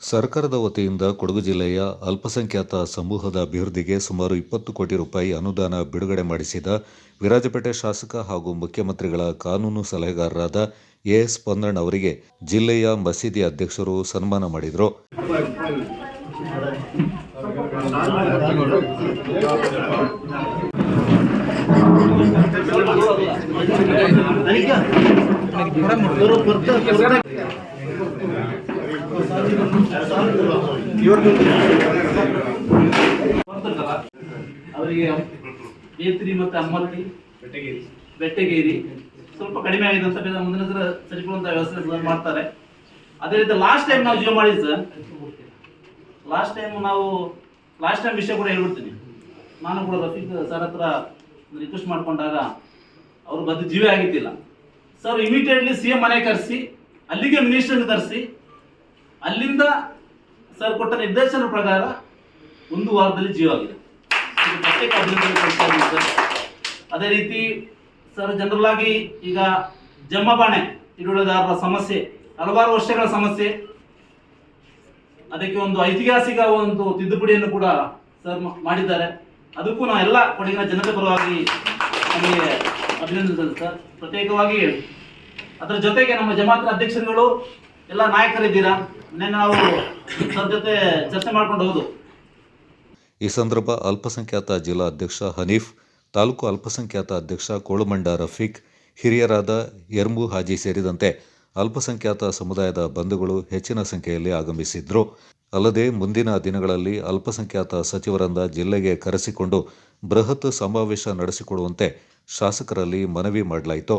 ಸರ್ಕಾರದ ವತಿಯಿಂದ ಕೊಡಗು ಜಿಲ್ಲೆಯ ಅಲ್ಪಸಂಖ್ಯಾತ ಸಮೂಹದ ಅಭಿವೃದ್ಧಿಗೆ ಸುಮಾರು 20 ಕೋಟಿ ರೂಪಾಯಿ ಅನುದಾನ ಬಿಡುಗಡೆ ಮಾಡಿಸಿದ ವಿರಾಜಪೇಟೆ ಶಾಸಕ ಹಾಗೂ ಮುಖ್ಯಮಂತ್ರಿಗಳ ಕಾನೂನು ಸಲಹೆಗಾರರಾದ ಎಎಸ್ ಪೊನ್ನಣ್ಣ ಅವರಿಗೆ ಜಿಲ್ಲೆಯ ಮಸೀದಿ ಅಧ್ಯಕ್ಷರು ಸನ್ಮಾನ ಮಾಡಿದರು. ಅವರಿಗೆ ಏತ್ರಿ ಮತ್ತು ಅಮ್ಮತ್ತಿ ಬೆಟ್ಟಗೇರಿ ಸ್ವಲ್ಪ ಕಡಿಮೆ ಆಗಿದೆ ಅಂತ ಮುಂದಿನ ಸಲ ಸರಿಪಡುವಂತ ವ್ಯವಸ್ಥೆ ಮಾಡ್ತಾರೆ. ಅದೇ ರೀತಿ ಲಾಸ್ಟ್ ಟೈಮ್ ನಾವು ಜಿಯೋ ಮಾಡಿದ್ವಿ ಸರ್. ಲಾಸ್ಟ್ ಟೈಮ್ ವಿಷಯ ಕೂಡ ಹೇಳ್ಬಿಡ್ತೀನಿ. ನಾನು ಕೂಡ ರಫೀಕ್ ಸರ್ ಹತ್ರ ರಿಕ್ವೆಸ್ಟ್ ಮಾಡ್ಕೊಂಡಾಗ ಅವರು ಬದ್ದು ಜೀವ ಆಗಿತ್ತಿಲ್ಲ ಸರ್. ಇಮಿಡಿಯೇಟ್ಲಿ ಸಿಎಂ ಮನೆ ಕರೆಸಿ ಅಲ್ಲಿಗೆ ಮಿನಿಸ್ಟರ್ನ ತರಿಸಿ ಅಲ್ಲಿಂದ ಸರ್ ಕೊಟ್ಟ ನಿರ್ದೇಶನ ಪ್ರಕಾರ 1 ವಾರದಲ್ಲಿ ಜೀವ ಆಗಿದೆ. ಅದೇ ರೀತಿ ಸರ್ ಜನರಲ್ ಆಗಿ ಈಗ ಜಮ್ಮಬಾಣೆ ಹಿಡುವಳಿದಾರರ ಸಮಸ್ಯೆ ಹಲವಾರು ವರ್ಷಗಳ ಸಮಸ್ಯೆ, ಅದಕ್ಕೆ ಒಂದು ಐತಿಹಾಸಿಕ ಒಂದು ತಿದ್ದುಪಡಿಯನ್ನು ಕೂಡ ಸರ್ ಮಾಡಿದ್ದಾರೆ. ಅದಕ್ಕೂ ನಾವು ಎಲ್ಲ ಕೊಡಗಿನ ಜನತೆ ಪರವಾಗಿ ನಮಗೆ ಅಭಿನಂದಿಸಿದೆ ಸರ್. ಪ್ರತ್ಯೇಕವಾಗಿ ಅದರ ಜೊತೆಗೆ ನಮ್ಮ ಜಮಾತಿನ ಅಧ್ಯಕ್ಷರುಗಳು ಎಲ್ಲ ನಾಯಕರಿದ್ದೀರಾ, ನಾವು ಸರ್ ಜೊತೆ ಚರ್ಚೆ ಮಾಡ್ಕೊಂಡು ಹೋದು. ಈ ಸಂದರ್ಭ ಅಲ್ಪಸಂಖ್ಯಾತ ಜಿಲ್ಲಾ ಅಧ್ಯಕ್ಷ ಹನೀಫ್, ತಾಲೂಕು ಅಲ್ಪಸಂಖ್ಯಾತ ಅಧ್ಯಕ್ಷ ಕೋಳುಮಂಡ ರಫೀಕ್, ಹಿರಿಯರಾದ ಯರ್ಮು ಹಾಜಿ ಸೇರಿದಂತೆ ಅಲ್ಪಸಂಖ್ಯಾತ ಸಮುದಾಯದ ಬಂಧುಗಳು ಹೆಚ್ಚಿನ ಸಂಖ್ಯೆಯಲ್ಲಿ ಆಗಮಿಸಿದ್ರು. ಅಲ್ಲದೆ ಮುಂದಿನ ದಿನಗಳಲ್ಲಿ ಅಲ್ಪಸಂಖ್ಯಾತ ಸಚಿವರನ್ನ ಜಿಲ್ಲೆಗೆ ಕರೆಸಿಕೊಂಡು ಬೃಹತ್ ಸಮಾವೇಶ ನಡೆಸಿಕೊಡುವಂತೆ ಶಾಸಕರಲ್ಲಿ ಮನವಿ ಮಾಡಲಾಯಿತು.